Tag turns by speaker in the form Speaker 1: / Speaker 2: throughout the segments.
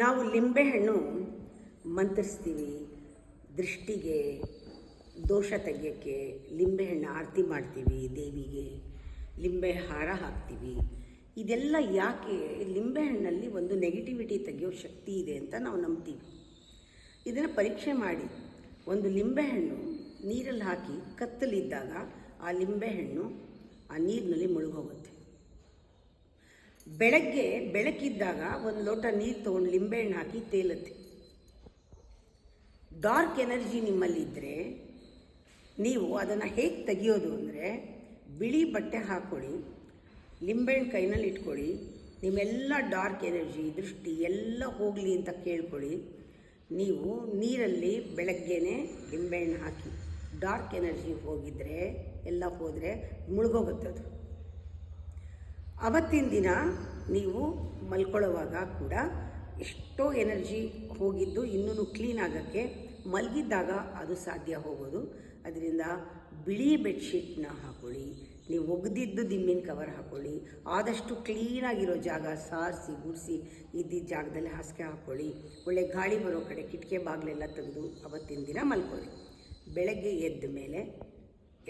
Speaker 1: ನಾವು ಲಿಂಬೆಹಣ್ಣು ಮಂತ್ರಿಸ್ತೀವಿ, ದೃಷ್ಟಿಗೆ ದೋಷ ತೆಗೆಯೋಕ್ಕೆ ಲಿಂಬೆಹಣ್ಣು ಆರತಿ ಮಾಡ್ತೀವಿ, ದೇವಿಗೆ ಲಿಂಬೆ ಹಾರ ಹಾಕ್ತೀವಿ. ಇದೆಲ್ಲ ಯಾಕೆ? ಲಿಂಬೆಹಣ್ಣಲ್ಲಿ ಒಂದು ನೆಗೆಟಿವಿಟಿ ತೆಗೆಯೋ ಶಕ್ತಿ ಇದೆ ಅಂತ ನಾವು ನಂಬ್ತೀವಿ. ಇದನ್ನು ಪರೀಕ್ಷೆ ಮಾಡಿ, ಒಂದು ಲಿಂಬೆಹಣ್ಣು ನೀರಲ್ಲಿ ಹಾಕಿ ಕತ್ತಲಿದ್ದಾಗ ಆ ಲಿಂಬೆಹಣ್ಣು ಆ ನೀರಿನಲ್ಲಿ ಮುಳುಗೋಗುತ್ತೆ. ಬೆಳಗ್ಗೆ ಬೆಳಕಿದ್ದಾಗ ಒಂದು ಲೋಟ ನೀರು ತೊಗೊಂಡು ಲಿಂಬೆಹಣ್ಣು ಹಾಕಿ ತೇಲುತ್ತೆ. ಡಾರ್ಕ್ ಎನರ್ಜಿ ನಿಮ್ಮಲ್ಲಿದ್ದರೆ ನೀವು ಅದನ್ನು ಹೇಗೆ ತೆಗಿಯೋದು ಅಂದರೆ, ಬಿಳಿ ಬಟ್ಟೆ ಹಾಕ್ಕೊಳ್ಳಿ, ಲಿಂಬೆಹಣ್ಣು ಕೈನಲ್ಲಿ ಇಟ್ಕೊಳ್ಳಿ, ನಿಮ್ಮೆಲ್ಲ ಡಾರ್ಕ್ ಎನರ್ಜಿ ದೃಷ್ಟಿ ಎಲ್ಲ ಹೋಗಲಿ ಅಂತ ಕೇಳ್ಕೊಳ್ಳಿ. ನೀವು ನೀರಲ್ಲಿ ಬೆಳಗ್ಗೆನೇ ಲಿಂಬೆಹಣ್ಣು ಹಾಕಿ, ಡಾರ್ಕ್ ಎನರ್ಜಿ ಹೋಗಿದರೆ ಎಲ್ಲ ಹೋದರೆ ಮುಳುಗೋಗುತ್ತೆ ಅದು. ಅವತ್ತಿನ ದಿನ ನೀವು ಮಲ್ಕೊಳ್ಳೋವಾಗ ಕೂಡ ಎಷ್ಟೋ ಎನರ್ಜಿ ಹೋಗಿದ್ದು ಇನ್ನೂ ಕ್ಲೀನ್ ಆಗೋಕ್ಕೆ ಮಲಗಿದ್ದಾಗ ಅದು ಸಾಧ್ಯ ಹೋಗೋದು. ಅದರಿಂದ ಬಿಳಿ ಬೆಡ್ಶೀಟ್ನ ಹಾಕ್ಕೊಳ್ಳಿ, ನೀವು ಒಗೆದಿದ್ದು ದಿಮ್ಮಿನ ಕವರ್ ಹಾಕ್ಕೊಳ್ಳಿ, ಆದಷ್ಟು ಕ್ಲೀನಾಗಿರೋ ಜಾಗ ಸಾರಿಸಿ ಗುಡಿಸಿ ಇದ್ದಿದ್ದ ಜಾಗದಲ್ಲಿ ಹಾಸಿಗೆ ಹಾಕ್ಕೊಳ್ಳಿ, ಒಳ್ಳೆ ಗಾಳಿ ಬರೋ ಕಡೆ ಕಿಟಕಿ ಬಾಗಿಲೆಲ್ಲ ತೆಗೆದು ಅವತ್ತಿನ ದಿನ ಮಲ್ಕೊಳ್ಳಿ. ಬೆಳಗ್ಗೆ ಎದ್ದ ಮೇಲೆ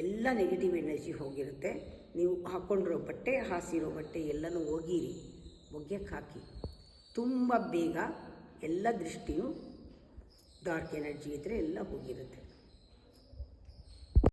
Speaker 1: ಎಲ್ಲ ನೆಗೆಟಿವ್ ಎನರ್ಜಿ ಹೋಗಿರುತ್ತೆ. ನೀವು ಹಾಕ್ಕೊಂಡಿರೋ ಬಟ್ಟೆ, ಹಾಸಿರೋ ಬಟ್ಟೆ ಎಲ್ಲನೂ ಒಗೀರಿ, ಒಗ್ಯಕ್ಕೆ ಹಾಕಿ. ತುಂಬ ಬೇಗ ಎಲ್ಲ ದೃಷ್ಟಿಯೂ ಡಾರ್ಕ್ ಎನರ್ಜಿ ಇದ್ದರೆ ಎಲ್ಲ ಹೋಗಿರುತ್ತೆ.